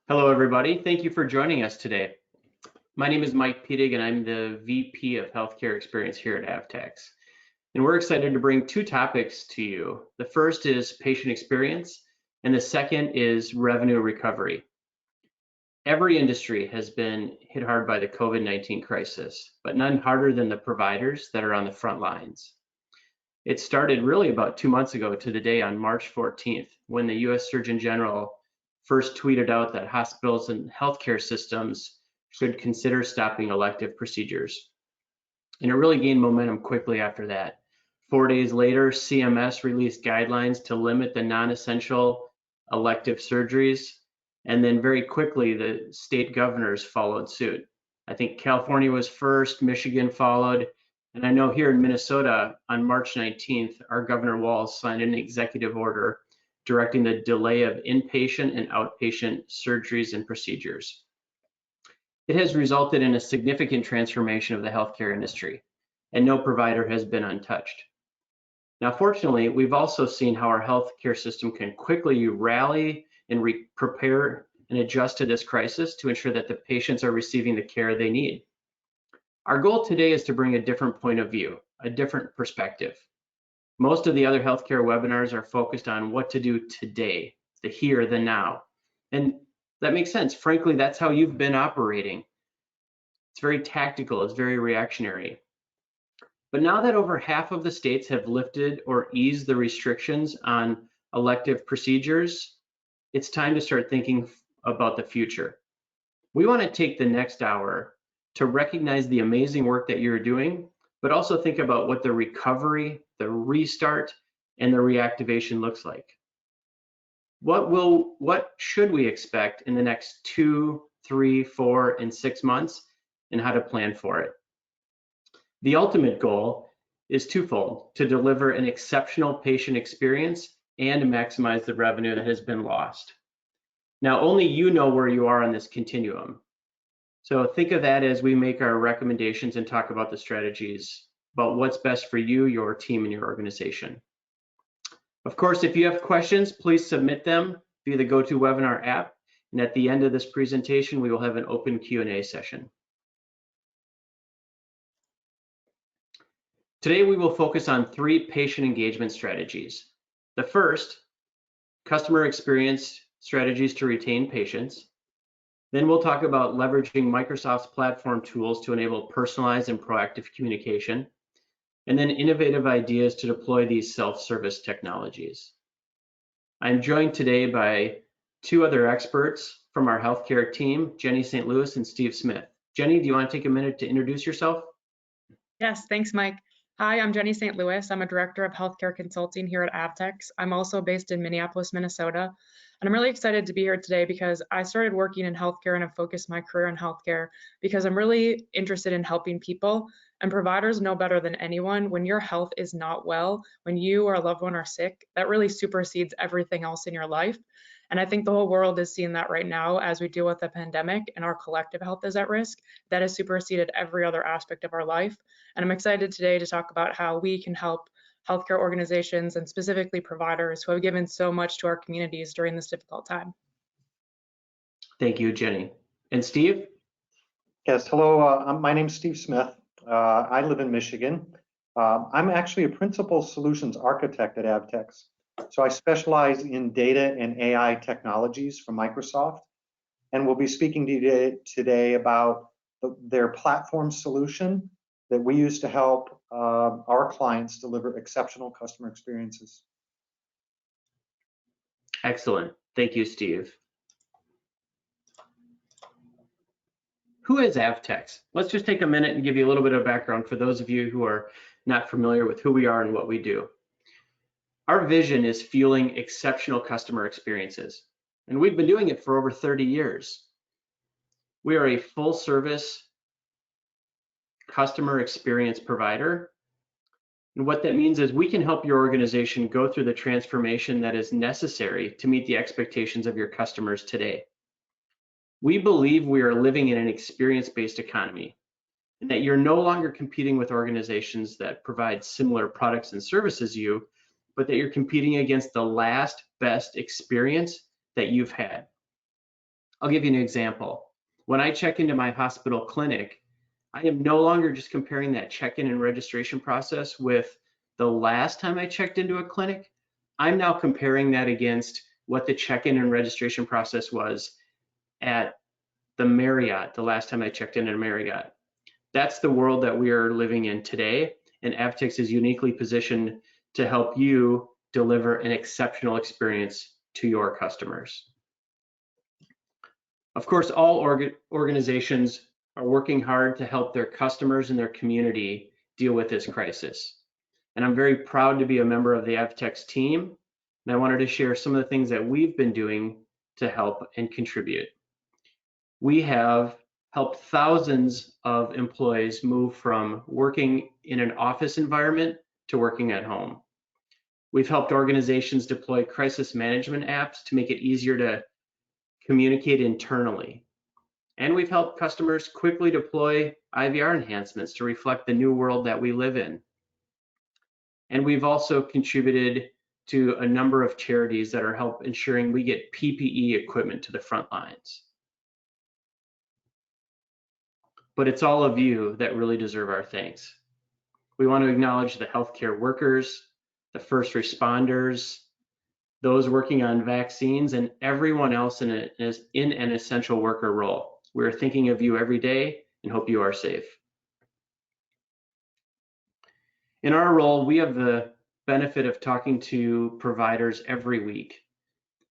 Hello, everybody. Thank you for joining us today. My name is Mike Pedig, and I'm the VP of Healthcare Experience here at Apotex. And we're excited to bring two topics to you. The first is patient experience, and the second is revenue recovery. Every industry has been hit hard by the COVID-19 crisis, but none harder than the providers that are on the front lines. It started really about 2 months ago to the day on March 14th, when the US Surgeon General first tweeted out that hospitals and healthcare systems should consider stopping elective procedures. And it really gained momentum quickly after that. 4 days later, CMS released guidelines to limit the non-essential elective surgeries. And then very quickly, the state governors followed suit. I think California was first, Michigan followed. And I know here in Minnesota on March 19th, our Governor Walz signed an executive order directing the delay of inpatient and outpatient surgeries and procedures. It has resulted in a significant transformation of the healthcare industry, and no provider has been untouched. Now, fortunately, we've also seen how our healthcare system can quickly rally and prepare and adjust to this crisis to ensure that the patients are receiving the care they need. Our goal today is to bring a different point of view, a different perspective. Most of the other healthcare webinars are focused on what to do today, the here, the now. And that makes sense. Frankly, that's how you've been operating. It's very tactical, it's very reactionary. But now that over half of the states have lifted or eased the restrictions on elective procedures, it's time to start thinking about the future. We want to take the next hour to recognize the amazing work that you're doing, but also think about what the recovery, the restart, and the reactivation looks like. What should we expect in the next 2, 3, 4, and 6 months, and how to plan for it? The ultimate goal is twofold: to deliver an exceptional patient experience and to maximize the revenue that has been lost. Now, only you know where you are on this continuum. So think of that as we make our recommendations and talk about the strategies, about what's best for you, your team, and your organization. Of course, if you have questions, please submit them via the GoToWebinar app. And at the end of this presentation, we will have an open Q&A session. Today, we will focus on 3 patient engagement strategies. The first, customer experience strategies to retain patients. Then we'll talk about leveraging Microsoft's platform tools to enable personalized and proactive communication, and then innovative ideas to deploy these self-service technologies. I'm joined today by 2 other experts from our healthcare team, Jenny St. Louis and Steve Smith. Jenny, do you want to take a minute to introduce yourself? Yes, thanks, Mike. Hi, I'm Jenny St. Louis. I'm a director of healthcare consulting here at Apotex. I'm also based in Minneapolis, Minnesota. And I'm really excited to be here today because I started working in healthcare and have focused my career in healthcare because I'm really interested in helping people. And providers know better than anyone when your health is not well, when you or a loved one are sick, that really supersedes everything else in your life. And I think the whole world is seeing that right now as we deal with the pandemic and our collective health is at risk. That has superseded every other aspect of our life. And I'm excited today to talk about how we can help healthcare organizations and specifically providers who have given so much to our communities during this difficult time. Thank you, Jenny. And Steve? Yes, hello, my name's Steve Smith. I live in Michigan. I'm actually a principal solutions architect at Apotex. So I specialize in data and AI technologies from Microsoft, and we'll be speaking to you today about their platform solution that we use to help our clients deliver exceptional customer experiences. Excellent. Thank you, Steve. Who is Apotex? Let's just take a minute and give you a little bit of background for those of you who are not familiar with who we are and what we do. Our vision is fueling exceptional customer experiences, and we've been doing it for over 30 years. We are a full service customer experience provider. And what that means is we can help your organization go through the transformation that is necessary to meet the expectations of your customers today. We believe we are living in an experience-based economy, and that you're no longer competing with organizations that provide similar products and services you, but that you're competing against the last best experience that you've had. I'll give you an example. When I check into my hospital clinic, I am no longer just comparing that check-in and registration process with the last time I checked into a clinic. I'm now comparing that against what the check-in and registration process was at the Marriott the last time I checked in at a Marriott. That's the world that we are living in today, and Apotex is uniquely positioned to help you deliver an exceptional experience to your customers. Of course, all organizations are working hard to help their customers and their community deal with this crisis. And I'm very proud to be a member of the Apotex team, and I wanted to share some of the things that we've been doing to help and contribute. We have helped thousands of employees move from working in an office environment to working at home. We've helped organizations deploy crisis management apps to make it easier to communicate internally. And we've helped customers quickly deploy IVR enhancements to reflect the new world that we live in. And we've also contributed to a number of charities that are help ensuring we get PPE equipment to the front lines. But it's all of you that really deserve our thanks. We want to acknowledge the healthcare workers, the first responders, those working on vaccines, and everyone else in an essential worker role. We're thinking of you every day and hope you are safe. In our role, we have the benefit of talking to providers every week.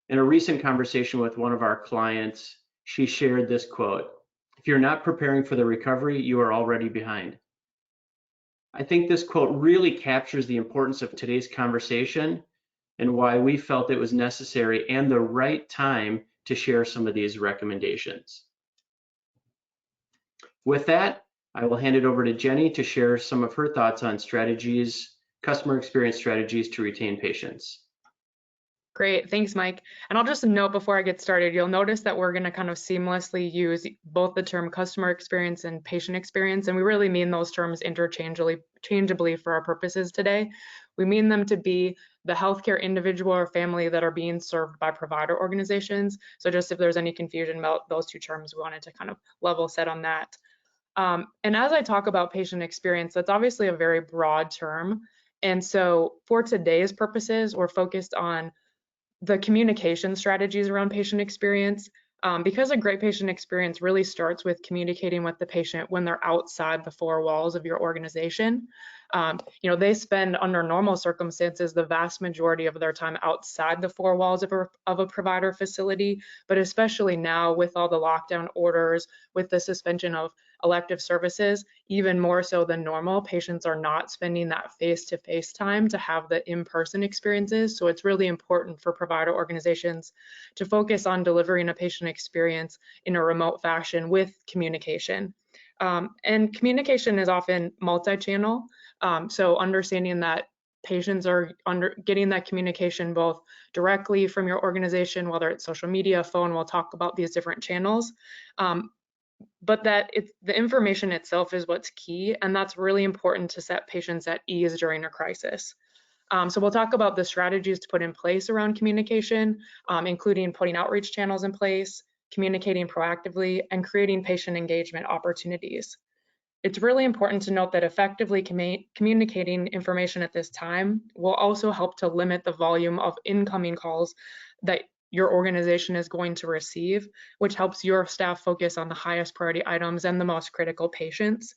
In a recent conversation with one of our clients, she shared this quote: "If you're not preparing for the recovery, you are already behind." I think this quote really captures the importance of today's conversation and why we felt it was necessary and the right time to share some of these recommendations. With that, I will hand it over to Jenny to share some of her thoughts on strategies, customer experience strategies to retain patients. Great, thanks, Mike. And I'll just note before I get started, you'll notice that we're going to kind of seamlessly use both the term customer experience and patient experience, and we really mean those terms interchangeably for our purposes today. We mean them to be the healthcare individual or family that are being served by provider organizations. So just if there's any confusion about those two terms, we wanted to kind of level set on that. And as I talk about patient experience, that's obviously a very broad term. And so for today's purposes, we're focused on the communication strategies around patient experience, because a great patient experience really starts with communicating with the patient when they're outside the four walls of your organization. They spend, under normal circumstances, the vast majority of their time outside the four walls of a provider facility, but especially now with all the lockdown orders, with the suspension of elective services, even more so than normal, patients are not spending that face-to-face time to have the in-person experiences. So it's really important for provider organizations to focus on delivering a patient experience in a remote fashion with communication. And communication is often multi-channel. So understanding that patients are getting that communication both directly from your organization, whether it's social media, phone, we'll talk about these different channels. But that the information itself is what's key, and that's really important to set patients at ease during a crisis. So we'll talk about the strategies to put in place around communication, including putting outreach channels in place, communicating proactively, and creating patient engagement opportunities. It's really important to note that effectively communicating information at this time will also help to limit the volume of incoming calls that your organization is going to receive, which helps your staff focus on the highest priority items and the most critical patients.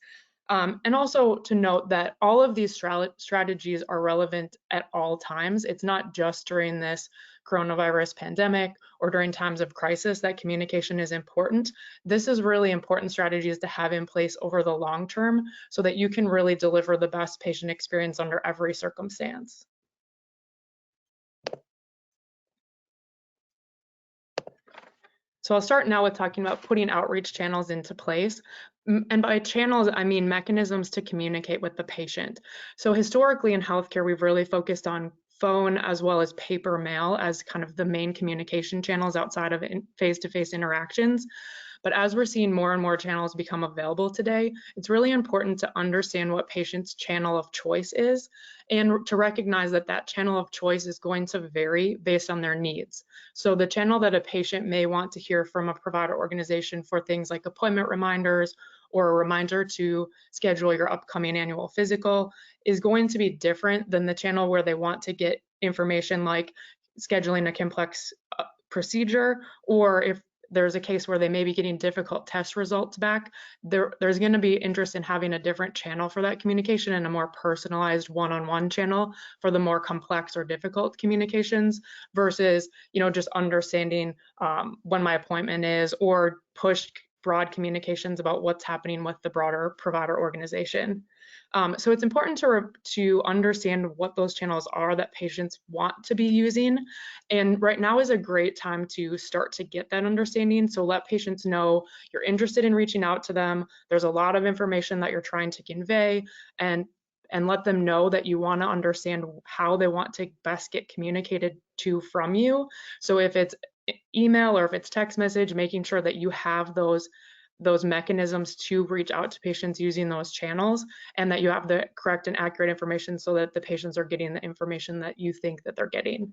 And also to note that all of these strategies are relevant at all times. It's not just during this coronavirus pandemic or during times of crisis that communication is important. This is really important strategies to have in place over the long term so that you can really deliver the best patient experience under every circumstance. So I'll start now with talking about putting outreach channels into place. And by channels, I mean mechanisms to communicate with the patient. So historically in healthcare, we've really focused on phone as well as paper mail as kind of the main communication channels outside of face-to-face interactions. But as we're seeing more and more channels become available today, it's really important to understand what patients' channel of choice is and to recognize that that channel of choice is going to vary based on their needs. So the channel that a patient may want to hear from a provider organization for things like appointment reminders or a reminder to schedule your upcoming annual physical is going to be different than the channel where they want to get information like scheduling a complex procedure, or if there's a case where they may be getting difficult test results back, there's going to be interest in having a different channel for that communication and a more personalized one-on-one channel for the more complex or difficult communications versus, just understanding when my appointment is, or push broad communications about what's happening with the broader provider organization. So it's important to understand what those channels are that patients want to be using. And right now is a great time to start to get that understanding. So let patients know you're interested in reaching out to them. There's a lot of information that you're trying to convey, and let them know that you want to understand how they want to best get communicated to from you. So if it's email or if it's text message, making sure that you have those mechanisms to reach out to patients using those channels, and that you have the correct and accurate information so that the patients are getting the information that you think that they're getting.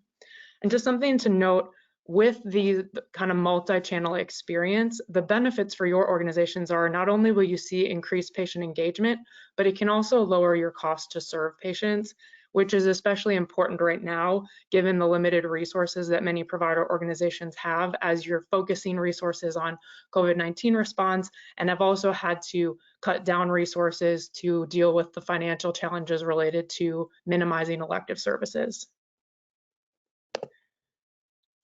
And just something to note, with the kind of multi-channel experience, the benefits for your organizations are not only will you see increased patient engagement, but it can also lower your cost to serve patients, which is especially important right now, given the limited resources that many provider organizations have as you're focusing resources on COVID-19 response, and have also had to cut down resources to deal with the financial challenges related to minimizing elective services.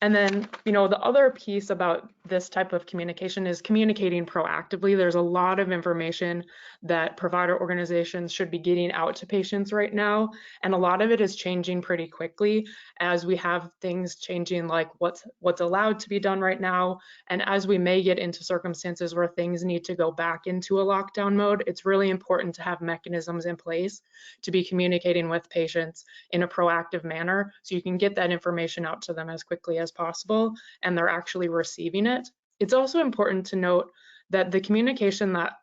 And then, the other piece about this type of communication is communicating proactively. There's a lot of information that provider organizations should be getting out to patients right now, and a lot of it is changing pretty quickly as we have things changing, like what's allowed to be done right now. And as we may get into circumstances where things need to go back into a lockdown mode, it's really important to have mechanisms in place to be communicating with patients in a proactive manner so you can get that information out to them as quickly as possible and they're actually receiving it. It's also important to note that the communication that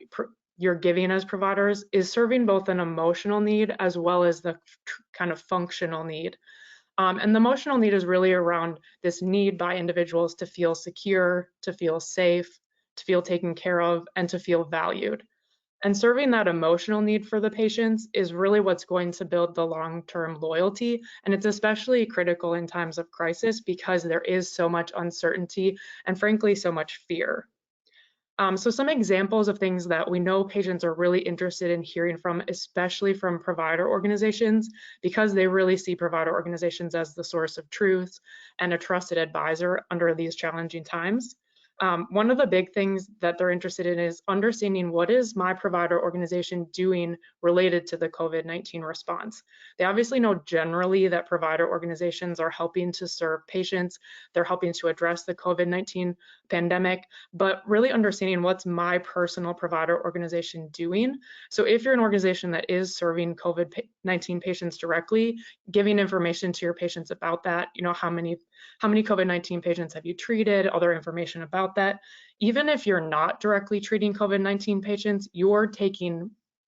you're giving as providers is serving both an emotional need as well as the kind of functional need. And the emotional need is really around this need by individuals to feel secure, to feel safe, to feel taken care of, and to feel valued. And serving that emotional need for the patients is really what's going to build the long-term loyalty. And it's especially critical in times of crisis because there is so much uncertainty and frankly, so much fear. So some examples of things that we know patients are really interested in hearing from, especially from provider organizations, because they really see provider organizations as the source of truth and a trusted advisor under these challenging times. One of the big things that they're interested in is understanding what is my provider organization doing related to the COVID-19 response. They obviously know generally that provider organizations are helping to serve patients, they're helping to address the COVID-19 pandemic, but really understanding what's my personal provider organization doing. So if you're an organization that is serving COVID-19 patients directly, giving information to your patients about that, how many COVID-19 patients have you treated, other information about that. Even if you're not directly treating COVID-19 patients, you're taking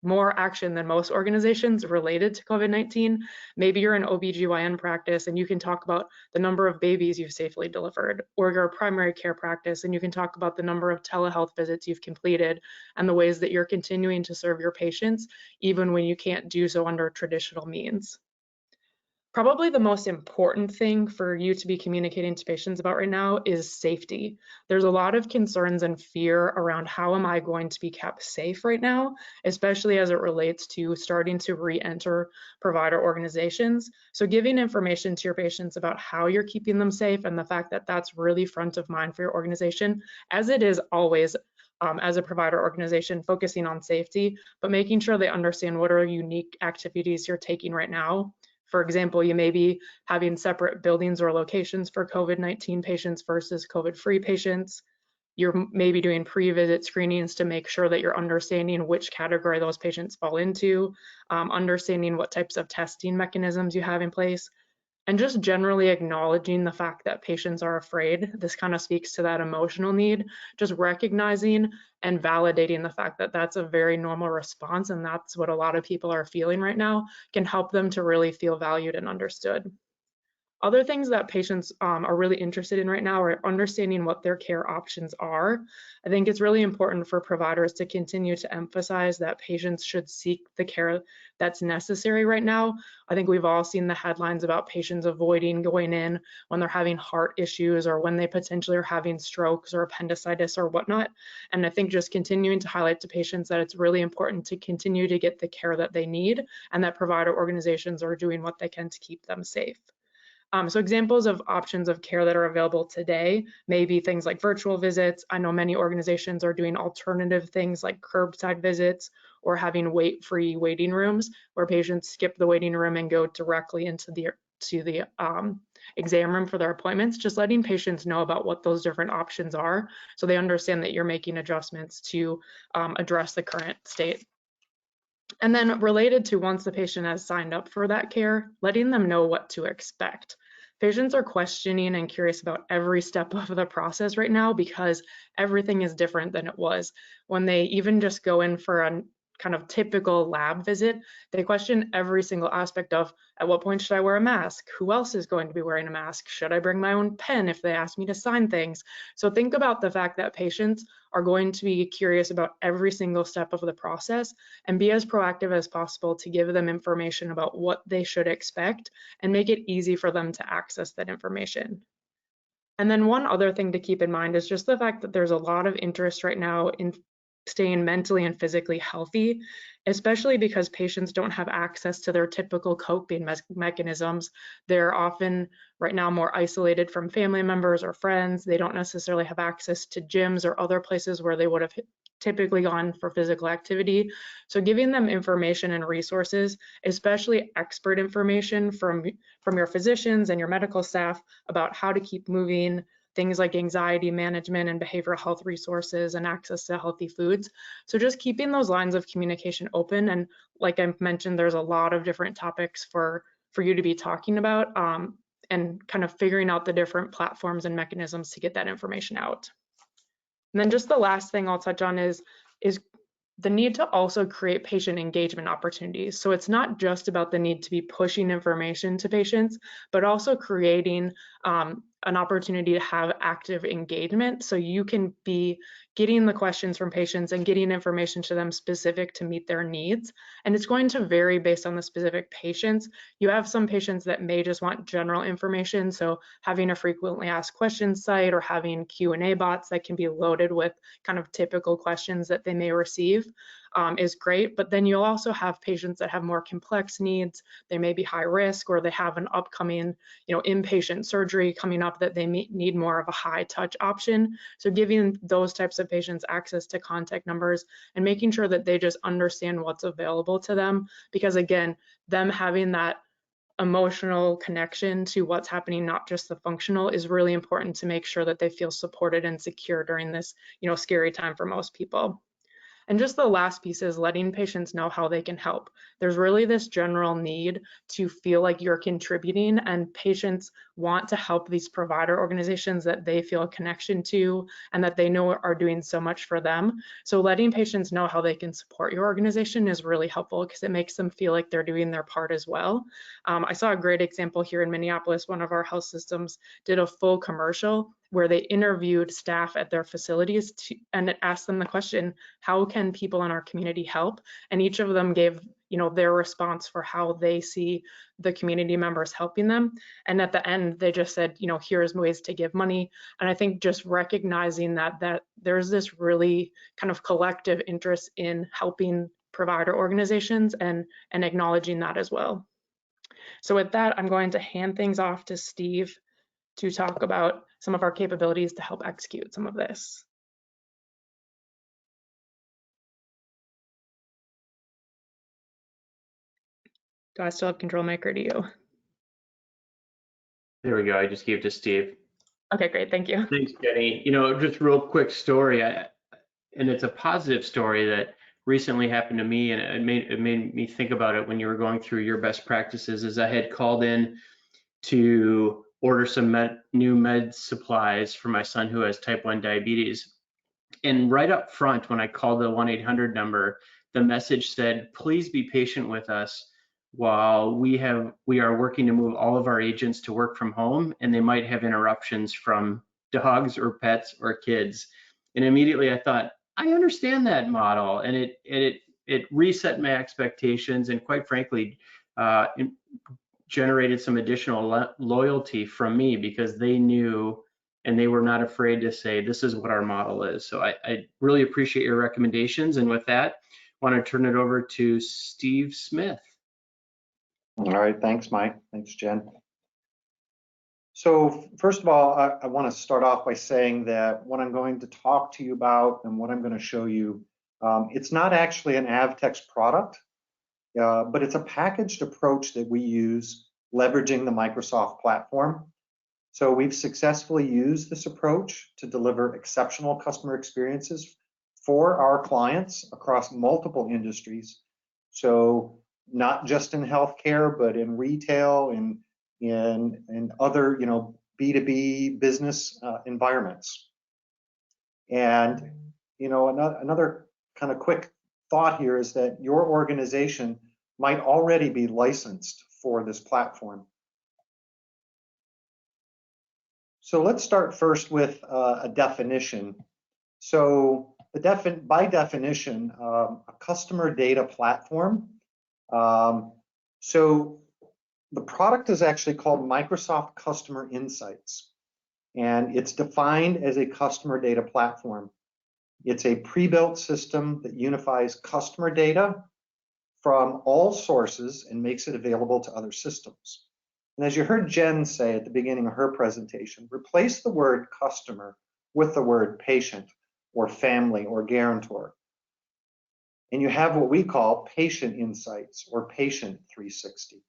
more action than most organizations related to COVID-19. Maybe you're an OBGYN practice and you can talk about the number of babies you've safely delivered, or you're a primary care practice and you can talk about the number of telehealth visits you've completed and the ways that you're continuing to serve your patients, even when you can't do so under traditional means. Probably the most important thing for you to be communicating to patients about right now is safety. There's a lot of concerns and fear around how am I going to be kept safe right now, especially as it relates to starting to re-enter provider organizations. So giving information to your patients about how you're keeping them safe and the fact that that's really front of mind for your organization, as it is always as a provider organization, focusing on safety, but making sure they understand what are unique activities you're taking right now. For example, you may be having separate buildings or locations for COVID-19 patients versus COVID-free patients. You're maybe doing pre-visit screenings to make sure that you're understanding which category those patients fall into, understanding what types of testing mechanisms you have in place. and just generally acknowledging the fact that patients are afraid. This kind of speaks to that emotional need, just recognizing and validating the fact that that's a very normal response, and that's what a lot of people are feeling right now, can help them to really feel valued and understood. Other things that patients are really interested in right now are understanding what their care options are. I think it's really important for providers to continue to emphasize that patients should seek the care that's necessary right now. I think we've all seen the headlines about patients avoiding going in when they're having heart issues or when they potentially are having strokes or appendicitis or whatnot. And I think just continuing to highlight to patients that it's really important to continue to get the care that they need and that provider organizations are doing what they can to keep them safe. So examples of options of care that are available today may be things like virtual visits. I know many organizations are doing alternative things like curbside visits or having wait-free waiting rooms where patients skip the waiting room and go directly into the exam room for their appointments, just letting patients know about what those different options are so they understand that you're making adjustments to address the current state. And then related to once the patient has signed up for that care, letting them know what to expect. Patients are questioning and curious about every step of the process right now because everything is different than it was. When they even just go in for a kind of typical lab visit, they question every single aspect of, at what point should I wear a mask? Who else is going to be wearing a mask? Should I bring my own pen if they ask me to sign things? So think about the fact that patients are going to be curious about every single step of the process and be as proactive as possible to give them information about what they should expect and make it easy for them to access that information. And then one other thing to keep in mind is just the fact that there's a lot of interest right now in staying mentally and physically healthy, especially because patients don't have access to their typical coping mechanisms. They're often right now more isolated from family members or friends. They don't necessarily have access to gyms or other places where they would have typically gone for physical activity. So giving them information and resources, especially expert information from your physicians and your medical staff about how to keep moving, things like anxiety management and behavioral health resources and access to healthy foods. So just keeping those lines of communication open. And like I mentioned, there's a lot of different topics for you to be talking about and kind of figuring out the different platforms and mechanisms to get that information out. And then just the last thing I'll touch on is the need to also create patient engagement opportunities. So it's not just about the need to be pushing information to patients, but also creating an opportunity to have active engagement. So you can be getting the questions from patients and getting information to them specific to meet their needs. And it's going to vary based on the specific patients. You have some patients that may just want general information. So having a frequently asked questions site or having Q&A bots that can be loaded with kind of typical questions that they may receive is great. But then you'll also have patients that have more complex needs. They may be high risk or they have an upcoming, inpatient surgery coming up that they need more of a high touch option. So giving those types of patients access to contact numbers and making sure that they just understand what's available to them. Because again, them having that emotional connection to what's happening, not just the functional, is really important to make sure that they feel supported and secure during this, scary time for most people. And just the last piece is letting patients know how they can help. There's really this general need to feel like you're contributing, and patients want to help these provider organizations that they feel a connection to and that they know are doing so much for them. So letting patients know how they can support your organization is really helpful because it makes them feel like they're doing their part as well. I saw a great example here in Minneapolis. One of our health systems did a full commercial where they interviewed staff at their facilities and asked them the question, how can people in our community help? And each of them gave their response for how they see the community members helping them. And at the end, they just said, here's ways to give money. And I think just recognizing that there's this really kind of collective interest in helping provider organizations and acknowledging that as well. So with that, I'm going to hand things off to Steve to talk about some of our capabilities to help execute some of this. Do I still have control mic or do you? There we go. I just gave it to Steve. Okay, great. Thank you. Thanks, Jenny. Just real quick story, and it's a positive story that recently happened to me, and it made me think about it when you were going through your best practices. As I had called in to order some new med supplies for my son who has type 1 diabetes. And right up front, when I called the 1-800 number, the message said, please be patient with us while we are working to move all of our agents to work from home, and they might have interruptions from dogs or pets or kids. And immediately I thought, I understand that model, and it reset my expectations, and quite frankly, it generated some additional loyalty from me because they knew and they were not afraid to say, this is what our model is. So I really appreciate your recommendations. And with that, I want to turn it over to Steve Smith. All right, thanks, Mike. Thanks, Jen. So first of all, I want to start off by saying that what I'm going to talk to you about and what I'm going to show you, it's not actually an Apotex product, but it's a packaged approach that we use leveraging the Microsoft platform. So we've successfully used this approach to deliver exceptional customer experiences for our clients across multiple industries. So not just in healthcare, but in retail, in other, B2B business environments. And, another kind of quick thought here is that your organization might already be licensed for this platform. So let's start first with a definition. So by definition, a customer data platform. So the product is actually called Microsoft Customer Insights, and it's defined as a customer data platform. It's a pre-built system that unifies customer data from all sources and makes it available to other systems. And as you heard Jen say at the beginning of her presentation, replace the word customer with the word patient or family or guarantor. And you have what we call patient insights or patient 360.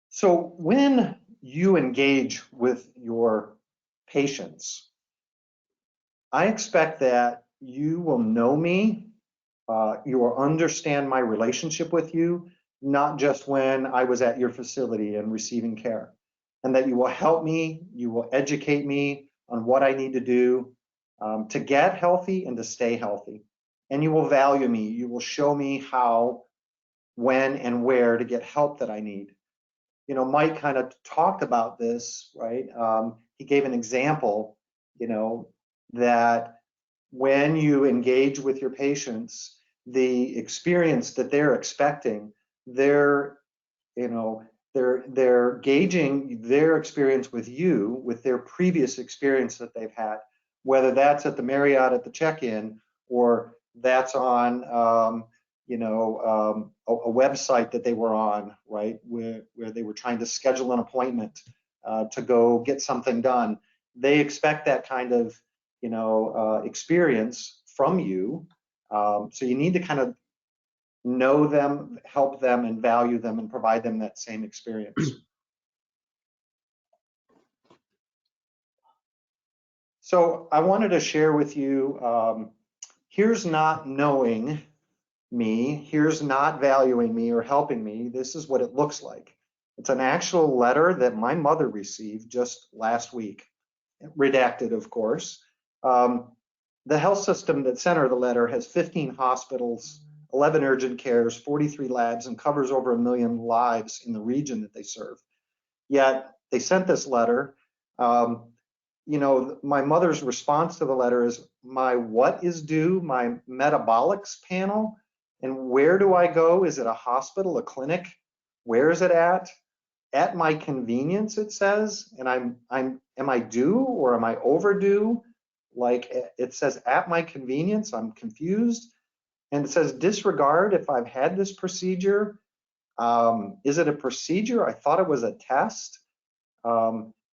So when you engage with your patients, I expect that you will know me, you will understand my relationship with you, not just when I was at your facility and receiving care, and that you will help me, you will educate me on what I need to do to get healthy and to stay healthy. And you will value me, you will show me how, when, and where to get help that I need. Mike kind of talked about this, right? He gave an example, that when you engage with your patients, the experience that they're expecting, they're gauging their experience with you with their previous experience that they've had, whether that's at the Marriott at the check-in or that's on a website that they were on, right, where they were trying to schedule an appointment to go get something done. They expect that kind of experience from you. So you need to kind of know them, help them, and value them, and provide them that same experience. So I wanted to share with you, here's not knowing me, here's not valuing me or helping me. This is what it looks like. It's an actual letter that my mother received just last week, redacted, of course. The health system that sent her the letter has 15 hospitals, 11 urgent cares, 43 labs, and covers over 1 million lives in the region that they serve. Yet they sent this letter. My mother's response to the letter is, my what is due? My metabolics panel? And where do I go? Is it a hospital, a clinic? Where is it at? At my convenience, it says. And am I due or am I overdue? Like it says at my convenience. I'm confused. And it says disregard if I've had this procedure. Is it a procedure? I thought it was a test.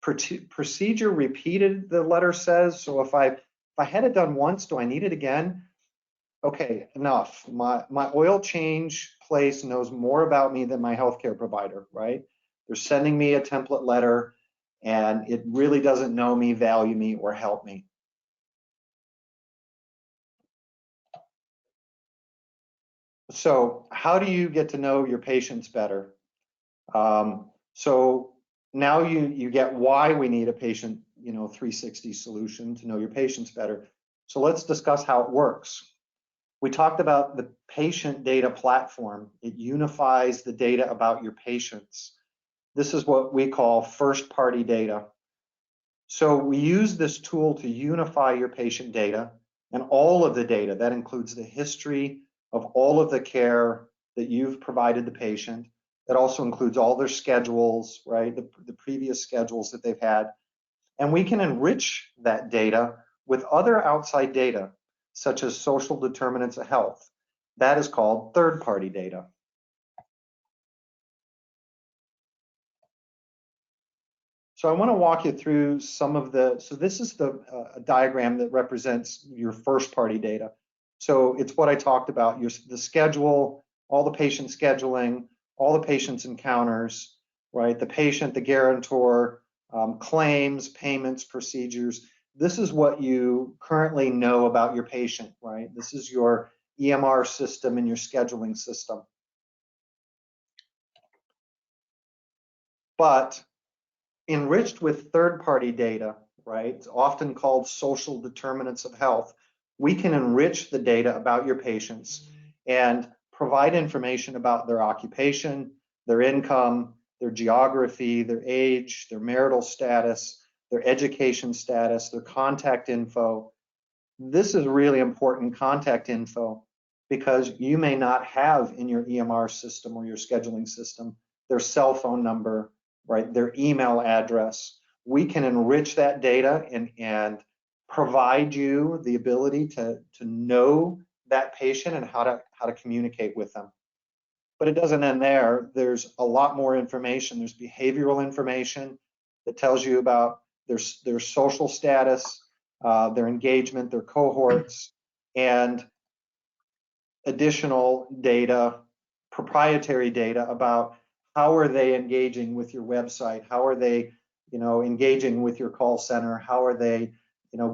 Procedure repeated, the letter says. So if I had it done once, do I need it again? Okay, enough. My oil change place knows more about me than my healthcare provider, right? They're sending me a template letter and it really doesn't know me, value me, or help me. So how do you get to know your patients better? So now you get why we need a patient, 360 solution to know your patients better. So let's discuss how it works. We talked about the patient data platform. It unifies the data about your patients. This is what we call first-party data. So we use this tool to unify your patient data and all of the data. That includes the history of all of the care that you've provided the patient. That also includes all their schedules, right? The previous schedules that they've had. And we can enrich that data with other outside data, such as social determinants of health. That is called third-party data. So I want to walk you through some of so this is the diagram that represents your first-party data. So it's what I talked about, the schedule, all the patient scheduling, all the patient's encounters, right? The patient, the guarantor, claims, payments, procedures. This is what you currently know about your patient, right? This is your EMR system and your scheduling system. But enriched with third-party data, right? It's often called social determinants of health. We can enrich the data about your patients and provide information about their occupation, their income, their geography, their age, their marital status, their education status, their contact info. This is really important contact info because you may not have in your EMR system or your scheduling system their cell phone number, right, their email address. We can enrich that data and provide you the ability to know that patient and how to communicate with them. But it doesn't end there. There's a lot more information. There's behavioral information that tells you about their social status, their engagement, their cohorts, and additional data, proprietary data about how are they engaging with your website, how are they, engaging with your call center, how are they,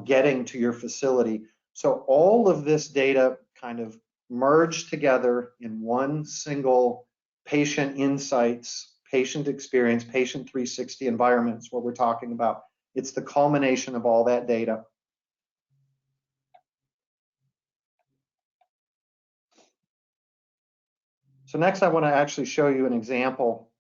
getting to your facility. So all of this data kind of merged together in one single patient insights, patient experience, patient 360 environment is what we're talking about. It's the culmination of all that data. So next I want to actually show you an example.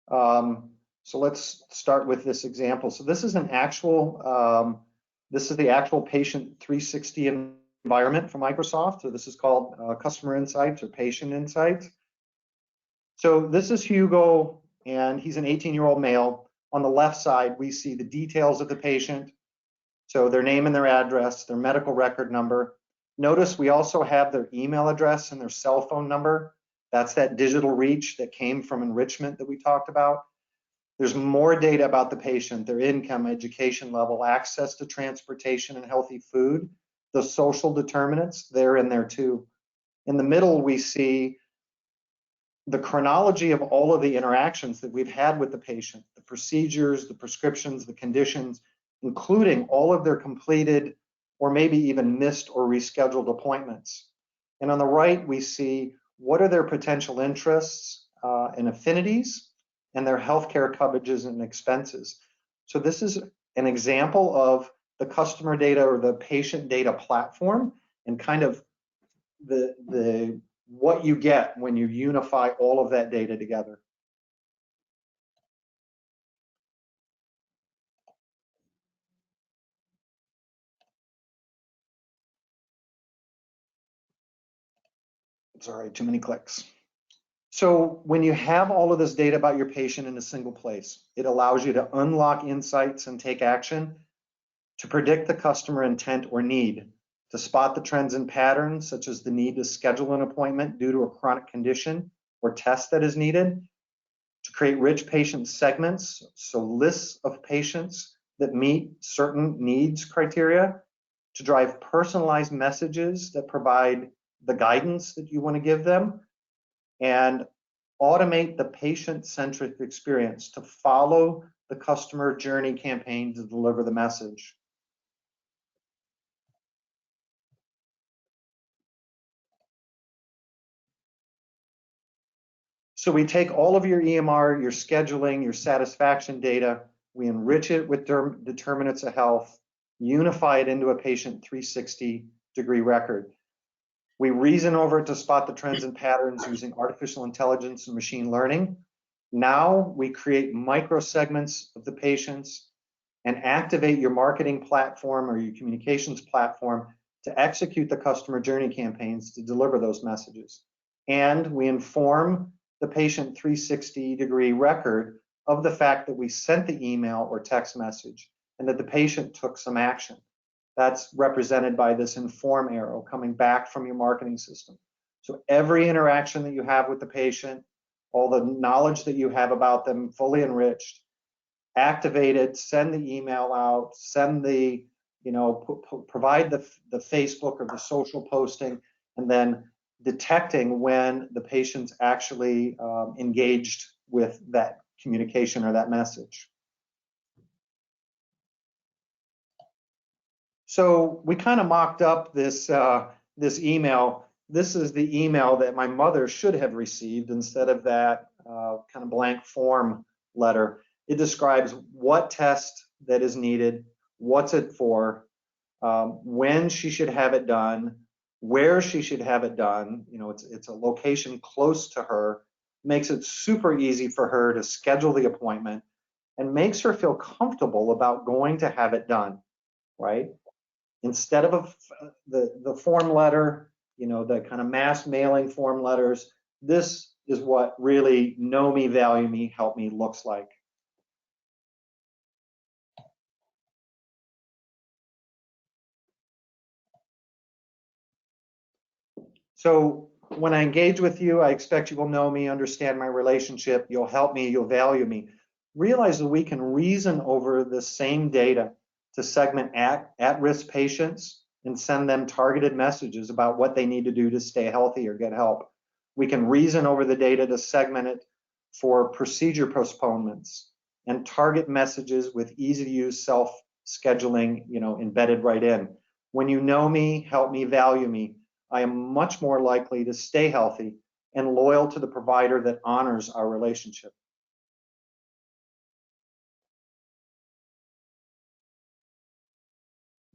So let's start with this example. So this is an actual, this is the actual patient 360 environment from Microsoft. So this is called Customer Insights or Patient Insights. So this is Hugo, and he's an 18-year-old male. On the left side, we see the details of the patient. So their name and their address, their medical record number. Notice we also have their email address and their cell phone number. That's that digital reach that came from enrichment that we talked about. There's more data about the patient, their income, education level, access to transportation and healthy food. The social determinants, they're in there too. In the middle, we see the chronology of all of the interactions that we've had with the patient, the procedures, the prescriptions, the conditions, including all of their completed or maybe even missed or rescheduled appointments. And on the right, we see what are their potential interests and affinities and their healthcare coverages and expenses. So this is an example of the customer data or the patient data platform and kind of the what you get when you unify all of that data together. Sorry, too many clicks. So when you have all of this data about your patient in a single place, it allows you to unlock insights and take action to predict the customer intent or need, to spot the trends and patterns, such as the need to schedule an appointment due to a chronic condition or test that is needed, to create rich patient segments, so lists of patients that meet certain needs criteria, to drive personalized messages that provide the guidance that you want to give them, and automate the patient-centric experience to follow the customer journey campaign to deliver the message. So we take all of your EMR, your scheduling, your satisfaction data, we enrich it with determinants of health, unify it into a patient 360-degree record. We reason over it to spot the trends and patterns using artificial intelligence and machine learning. Now we create microsegments of the patients and activate your marketing platform or your communications platform to execute the customer journey campaigns to deliver those messages. And we inform the patient 360-degree record of the fact that we sent the email or text message and that the patient took some action. That's represented by this inform arrow coming back from your marketing system. So every interaction that you have with the patient, all the knowledge that you have about them fully enriched, activated, send the email out, send the, provide the Facebook or the social posting, and then detecting when the patient's actually engaged with that communication or that message. So we kind of mocked up this email. This is the email that my mother should have received instead of that kind of blank form letter. It describes what test that is needed, what's it for, when she should have it done, where she should have it done. It's a location close to her, makes it super easy for her to schedule the appointment and makes her feel comfortable about going to have it done, right? Instead of the form letter, the kind of mass mailing form letters, this is what really know me, value me, help me looks like. So when I engage with you, I expect you will know me, understand my relationship, you'll help me, you'll value me. Realize that we can reason over the same data to segment at-risk patients and send them targeted messages about what they need to do to stay healthy or get help. We can reason over the data to segment it for procedure postponements and target messages with easy-to-use self-scheduling, embedded right in. When you know me, help me, value me, I am much more likely to stay healthy and loyal to the provider that honors our relationship.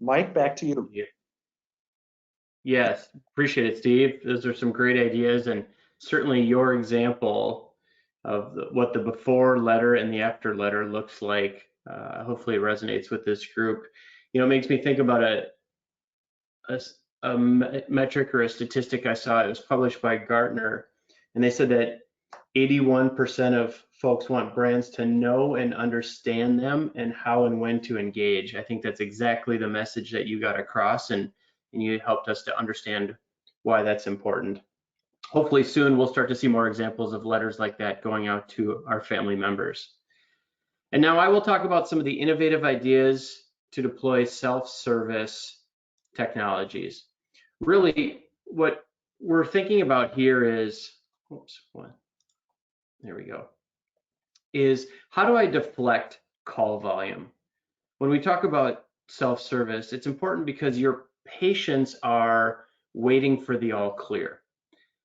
Mike, back to you. Yes, appreciate it, Steve. Those are some great ideas, and certainly your example of what the before letter and the after letter looks like, hopefully it resonates with this group. It makes me think about a metric or a statistic I saw. It was published by Gartner, and they said that 81% of folks want brands to know and understand them and how and when to engage. I think that's exactly the message that you got across, and you helped us to understand why that's important. Hopefully soon we'll start to see more examples of letters like that going out to our family members. And now I will talk about some of the innovative ideas to deploy self-service technologies. Really, what we're thinking about here is, there we go, is how do I deflect call volume? When we talk about self-service, it's important because your patients are waiting for the all clear.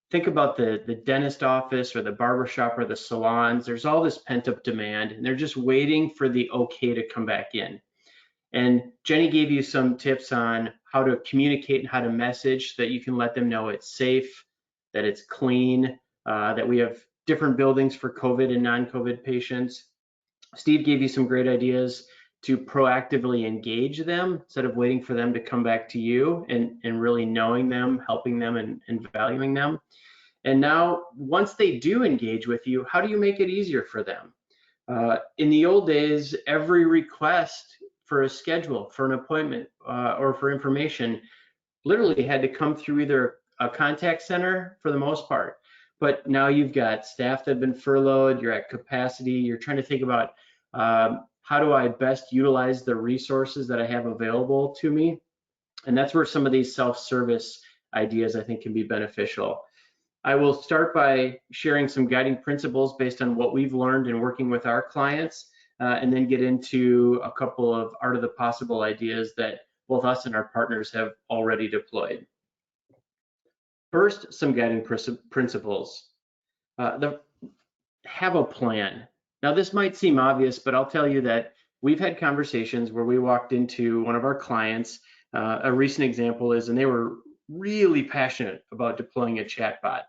Think about the dentist office or the barbershop or the salons. There's all this pent-up demand, and they're just waiting for the okay to come back in. And Jenny gave you some tips on how to communicate and how to message so that you can let them know it's safe, that it's clean, that we have different buildings for COVID and non-COVID patients. Steve gave you some great ideas to proactively engage them instead of waiting for them to come back to you, and really knowing them, helping them, and valuing them. And now, once they do engage with you, how do you make it easier for them? In the old days, every request for a schedule, for an appointment, or for information literally had to come through either a contact center for the most part. But now you've got staff that have been furloughed, you're at capacity, you're trying to think about how do I best utilize the resources that I have available to me? And that's where some of these self-service ideas I think can be beneficial. I will start by sharing some guiding principles based on what we've learned in working with our clients, and then get into a couple of art of the possible ideas that both us and our partners have already deployed. First, some guiding principles. The have a plan. Now, this might seem obvious, but I'll tell you that we've had conversations where we walked into one of our clients. A recent example is, and they were really passionate about deploying a chatbot.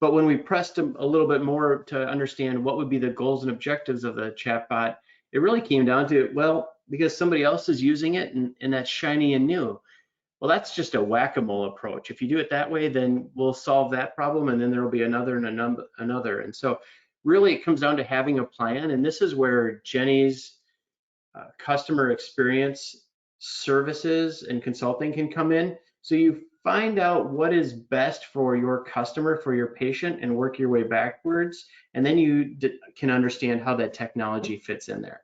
But when we pressed them a little bit more to understand what would be the goals and objectives of the chatbot, it really came down to, well, because somebody else is using it and that's shiny and new. Well, that's just a whack-a-mole approach. If you do it that way, then we'll solve that problem, and then there will be another and another. And so really it comes down to having a plan, and this is where Jenny's customer experience services and consulting can come in. So you find out what is best for your customer, for your patient, and work your way backwards, and then you can understand how that technology fits in there.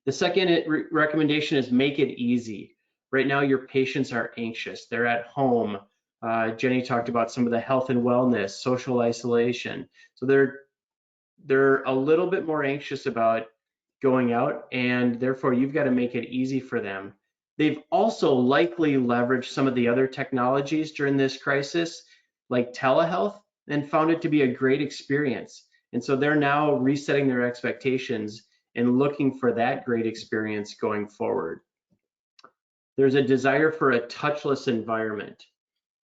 The second recommendation is make it easy. Right now, your patients are anxious. They're at home. Jenny talked about some of the health and wellness, social isolation. So they're a little bit more anxious about going out, and therefore you've got to make it easy for them. They've also likely leveraged some of the other technologies during this crisis, like telehealth, and found it to be a great experience. And so they're now resetting their expectations and looking for that great experience going forward. There's a desire for a touchless environment.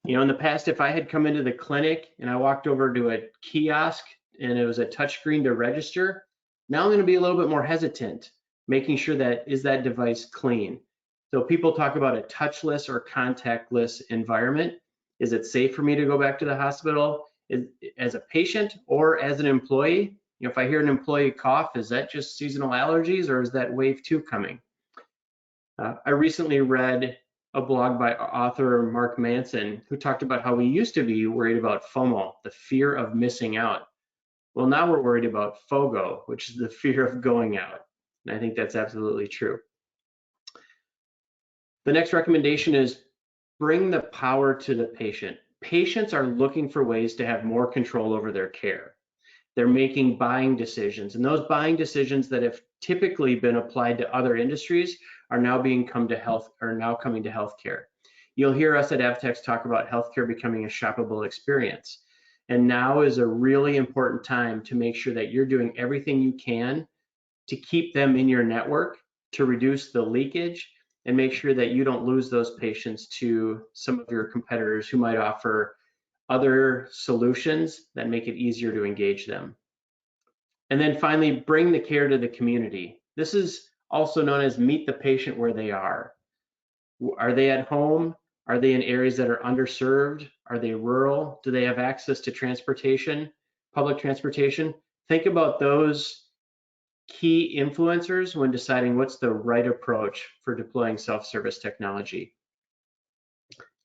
You know, in the past, if I had come into the clinic and I walked over to a kiosk and it was a touchscreen to register, now I'm going to be a little bit more hesitant, making sure that is that device clean. So people talk about a touchless or contactless environment. Is it safe for me to go back to the hospital as a patient or as an employee? You know, if I hear an employee cough, is that just seasonal allergies or is that wave 2 coming? I recently read a blog by author Mark Manson who talked about how we used to be worried about FOMO, the fear of missing out. Well, now we're worried about FOGO, which is the fear of going out. And I think that's absolutely true. The next recommendation is bring the power to the patient. Patients are looking for ways to have more control over their care. They're making buying decisions, and those buying decisions that have typically been applied to other industries are now coming to healthcare. You'll hear us at Apotex talk about healthcare becoming a shoppable experience. And now is a really important time to make sure that you're doing everything you can to keep them in your network, to reduce the leakage, and make sure that you don't lose those patients to some of your competitors who might offer other solutions that make it easier to engage them. And then finally, bring the care to the community. This is also known as meet the patient where they are. Are they at home? Are they in areas that are underserved? Are they rural? Do they have access to transportation, public transportation? Think about those key influencers when deciding what's the right approach for deploying self-service technology.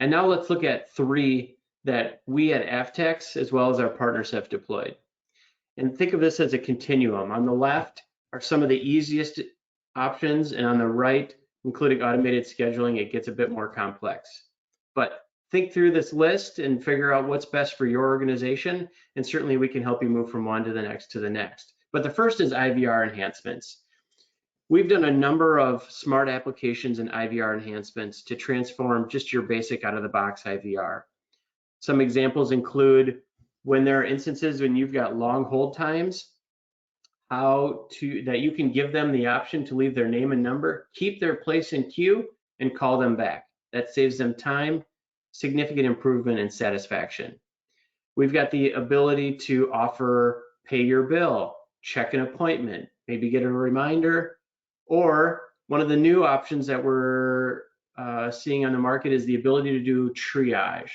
And now let's look at 3 that we at Apotex, as well as our partners, have deployed. And think of this as a continuum. On the left are some of the easiest options, and on the right, including automated scheduling, it gets a bit more complex. But think through this list and figure out what's best for your organization, and certainly we can help you move from one to the next to the next. But the first is IVR enhancements. We've done a number of smart applications and IVR enhancements to transform just your basic out-of-the-box IVR. Some examples include when there are instances when you've got long hold times, that you can give them the option to leave their name and number, keep their place in queue, and call them back. That saves them time, significant improvement in satisfaction. We've got the ability to offer pay your bill, check an appointment, maybe get a reminder, or one of the new options that we're seeing on the market is the ability to do triage.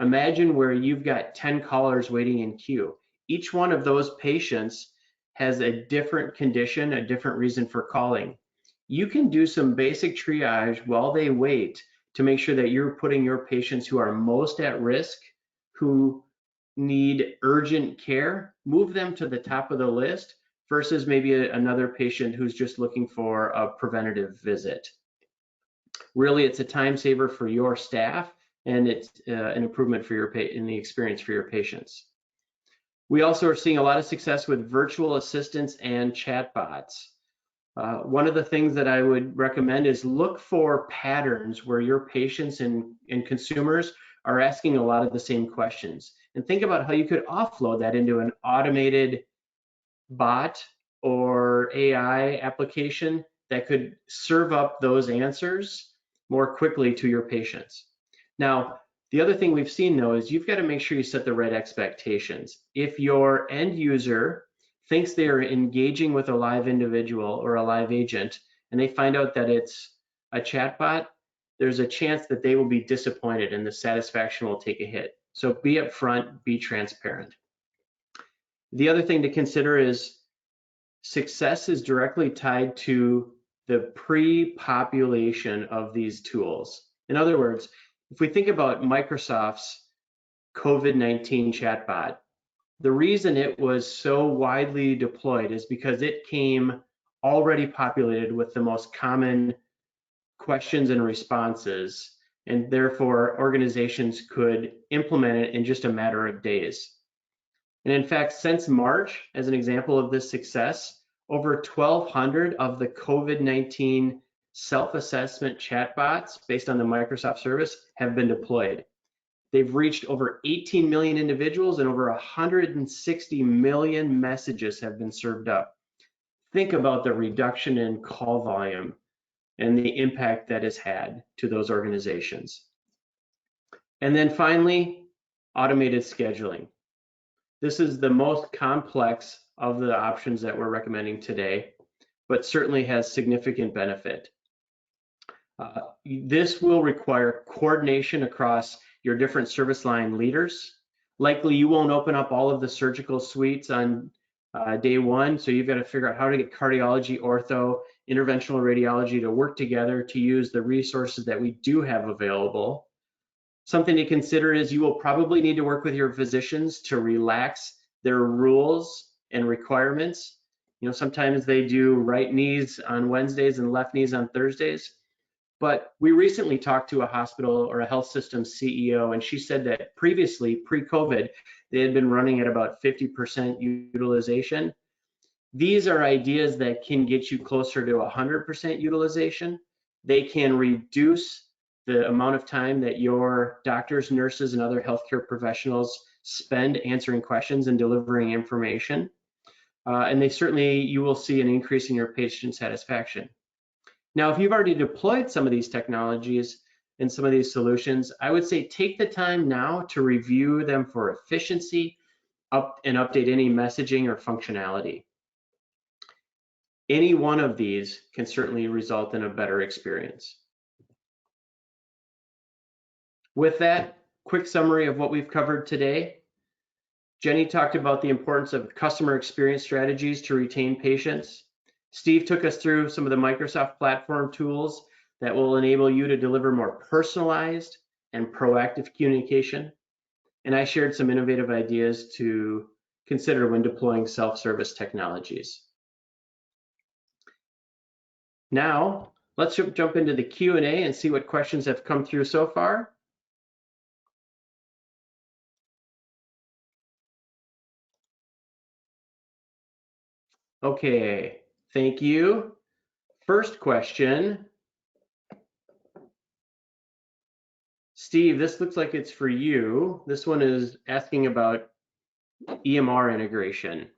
Imagine where you've got 10 callers waiting in queue. Each one of those patients has a different condition, a different reason for calling. You can do some basic triage while they wait to make sure that you're putting your patients who are most at risk, who need urgent care, move them to the top of the list versus maybe another patient who's just looking for a preventative visit. Really, it's a time saver for your staff, and it's an improvement for in the experience for your patients. We also are seeing a lot of success with virtual assistants and chatbots. One of the things that I would recommend is look for patterns where your patients and consumers are asking a lot of the same questions. and think about how you could offload that into an automated bot or AI application that could serve up those answers more quickly to your patients. Now, the other thing we've seen though is you've got to make sure you set the right expectations. If your end user thinks they are engaging with a live individual or a live agent and they find out that it's a chatbot, there's a chance that they will be disappointed and the satisfaction will take a hit. So be upfront, be transparent. The other thing to consider is success is directly tied to the pre-population of these tools. In other words, if we think about Microsoft's COVID-19 chatbot, the reason it was so widely deployed is because it came already populated with the most common questions and responses, and therefore organizations could implement it in just a matter of days. And in fact, since March, as an example of this success, over 1,200 of the COVID-19 self-assessment chatbots based on the Microsoft service have been deployed. They've reached over 18 million individuals and over 160 million messages have been served up. Think about the reduction in call volume and the impact that has had to those organizations. And then finally, automated scheduling. This is the most complex of the options that we're recommending today, but certainly has significant benefit. This will require coordination across your different service line leaders. Likely you won't open up all of the surgical suites on day one, so you've got to figure out how to get cardiology, ortho, interventional radiology to work together to use the resources that we do have available. Something to consider is you will probably need to work with your physicians to relax their rules and requirements. You know, sometimes they do right knees on Wednesdays and left knees on Thursdays. But we recently talked to a hospital or a health system CEO, and she said that previously, pre-COVID, they had been running at about 50% utilization. These are ideas that can get you closer to 100% utilization. They can reduce the amount of time that your doctors, nurses, and other healthcare professionals spend answering questions and delivering information. And you will see an increase in your patient satisfaction. Now, if you've already deployed some of these technologies and some of these solutions, I would say take the time now to review them for efficiency and update any messaging or functionality. Any one of these can certainly result in a better experience. With that, quick summary of what we've covered today. Jenny talked about the importance of customer experience strategies to retain patients. Steve took us through some of the Microsoft platform tools that will enable you to deliver more personalized and proactive communication. And I shared some innovative ideas to consider when deploying self-service technologies. Now, let's jump into the Q&A and see what questions have come through so far. Okay, thank you. First question. Steve, this looks like it's for you. This one is asking about EMR integration.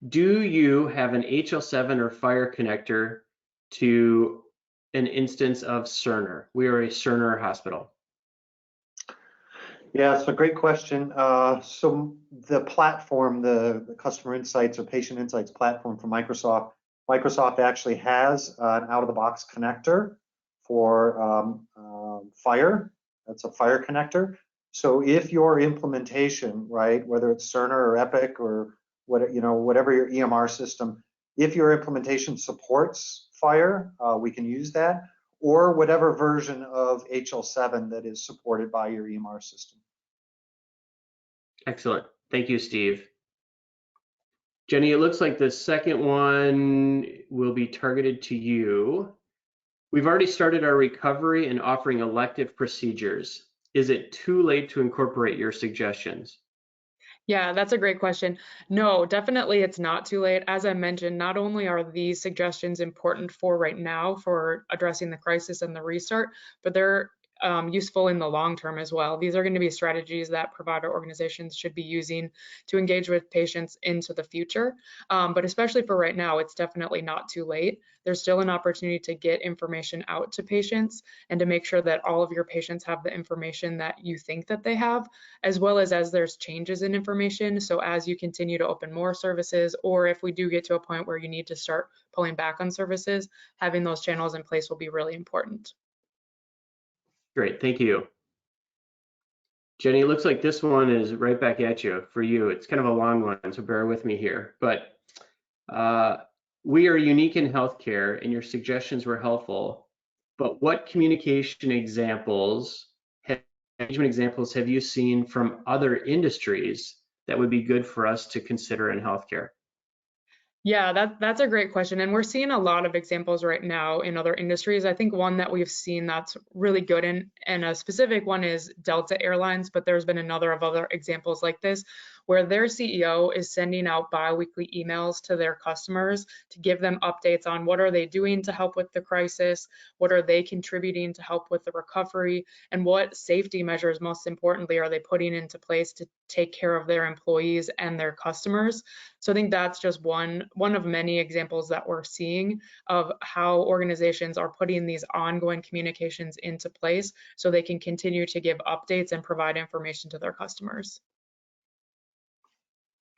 Do you have an HL7 or Fire connector to an instance of Cerner? We are a Cerner hospital. Yeah, it's a great question. So the platform, the Customer Insights or Patient Insights platform from Microsoft actually has an out-of-the-box connector for Fire. That's a Fire connector. So if your implementation, right, whether it's Cerner or Epic or whatever your EMR system, if your implementation supports Fire, we can use that, or whatever version of HL7 that is supported by your EMR system. Excellent. Thank you, Steve. Jenny, it looks like the second one will be targeted to you. We've already started our recovery and offering elective procedures. Is it too late to incorporate your suggestions? Yeah, that's a great question. No, definitely it's not too late. As I mentioned, not only are these suggestions important for right now for addressing the crisis and the restart, but they're useful in the long term as well. These are going to be strategies that provider organizations should be using to engage with patients into the future. But especially for right now, it's definitely not too late. There's still an opportunity to get information out to patients and to make sure that all of your patients have the information that you think that they have, as well as there's changes in information. So as you continue to open more services, or if we do get to a point where you need to start pulling back on services, having those channels in place will be really important. Great, thank you. Jenny, it looks like this one is right back at you for you. It's kind of a long one, so bear with me here. But we are unique in healthcare, and your suggestions were helpful. But what communication examples, engagement examples have you seen from other industries that would be good for us to consider in healthcare? Yeah, that's a great question. And we're seeing a lot of examples right now in other industries. I think one that we've seen that's really good and a specific one is Delta Airlines, but there's been another of other examples like this where their CEO is sending out biweekly emails to their customers to give them updates on what are they doing to help with the crisis, what are they contributing to help with the recovery, and what safety measures, most importantly, are they putting into place to take care of their employees and their customers. So I think that's just one of many examples that we're seeing of how organizations are putting these ongoing communications into place so they can continue to give updates and provide information to their customers.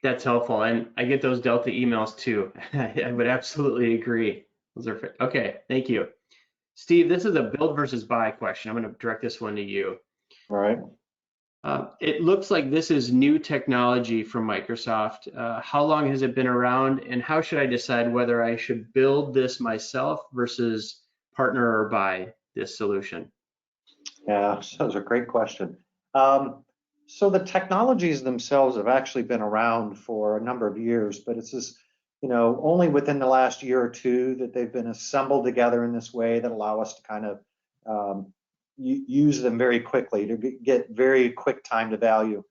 That's helpful, and I get those Delta emails too. I would absolutely agree. Those are okay. Thank you, Steve. This is a build versus buy question. I'm going to direct this one to you. All right. It looks like this is new technology from Microsoft. How long has it been around, and how should I decide whether I should build this myself versus partner or buy this solution? Yeah, so that's a great question. So the technologies themselves have actually been around for a number of years, but it's just, only within the last year or two that they've been assembled together in this way that allow us to kind of use them very quickly to get very quick time to value.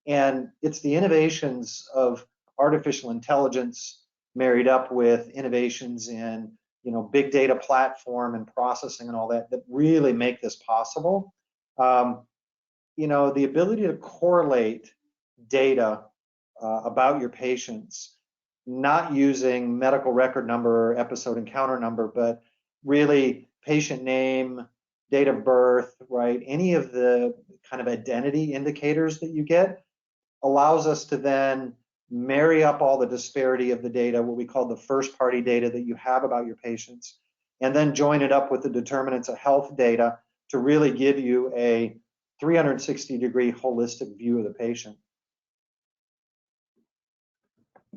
And it's the innovations of artificial intelligence married up with innovations in big data platform and processing and all that really make this possible. The ability to correlate data about your patients, not using medical record number, episode encounter number, but really patient name, date of birth, right? Any of the kind of identity indicators that you get allows us to then marry up all the disparity of the data, what we call the first party data that you have about your patients, and then join it up with the determinants of health data to really give you a 360-degree holistic view of the patient.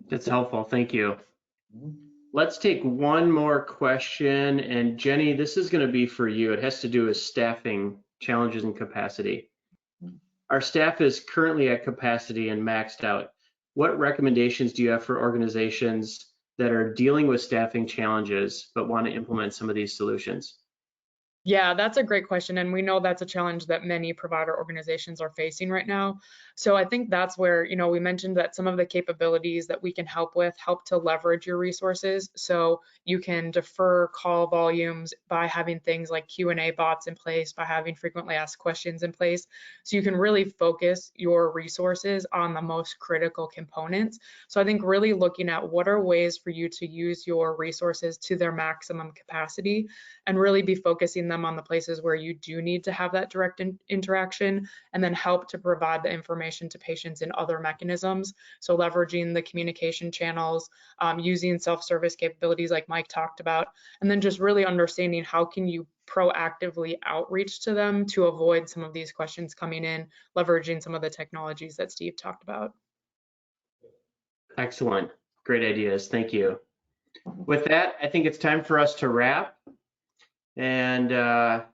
That's helpful. Thank you. Let's take one more question. And Jenny, this is going to be for you. It has to do with staffing challenges and capacity. Our staff is currently at capacity and maxed out. What recommendations do you have for organizations that are dealing with staffing challenges but want to implement some of these solutions? Yeah, that's a great question. And we know that's a challenge that many provider organizations are facing right now. So I think that's where, we mentioned that some of the capabilities that we can help with help to leverage your resources. So you can defer call volumes by having things like Q&A bots in place, by having frequently asked questions in place. So you can really focus your resources on the most critical components. So I think really looking at what are ways for you to use your resources to their maximum capacity and really be focusing them on the places where you do need to have that direct interaction, and then help to provide the information to patients in other mechanisms. So leveraging the communication channels, using self-service capabilities like Mike talked about, and then just really understanding how can you proactively outreach to them to avoid some of these questions coming in, leveraging some of the technologies that Steve talked about. Excellent. Great ideas. Thank you. With that, I think it's time for us to wrap. And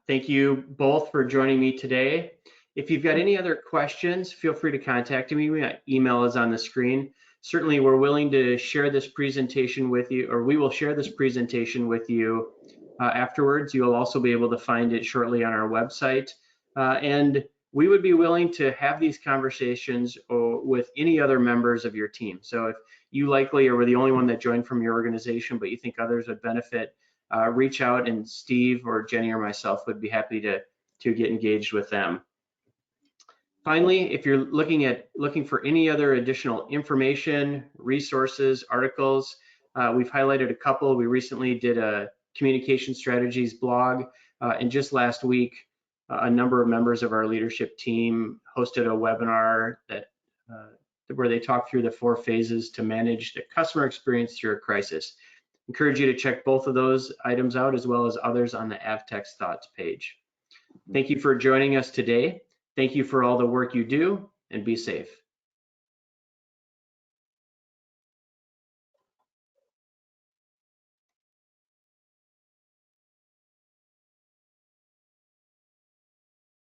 thank you both for joining me today. If you've got any other questions, feel free to contact me. My email is on the screen. Certainly, we're willing to share this presentation with you, or we will share this presentation with you afterwards. You'll also be able to find it shortly on our website. And we would be willing to have these conversations with any other members of your team. So if you likely were the only one that joined from your organization, but you think others would benefit, reach out, and Steve or Jenny or myself would be happy to to get engaged with them. Finally, if you're looking for any other additional information, resources, articles, we've highlighted a couple. We recently did a communication strategies blog, and just last week, a number of members of our leadership team hosted a webinar that where they talked through the 4 phases to manage the customer experience through a crisis. Encourage you to check both of those items out, as well as others on the Apotex Thoughts page. Thank you for joining us today. Thank you for all the work you do, and be safe.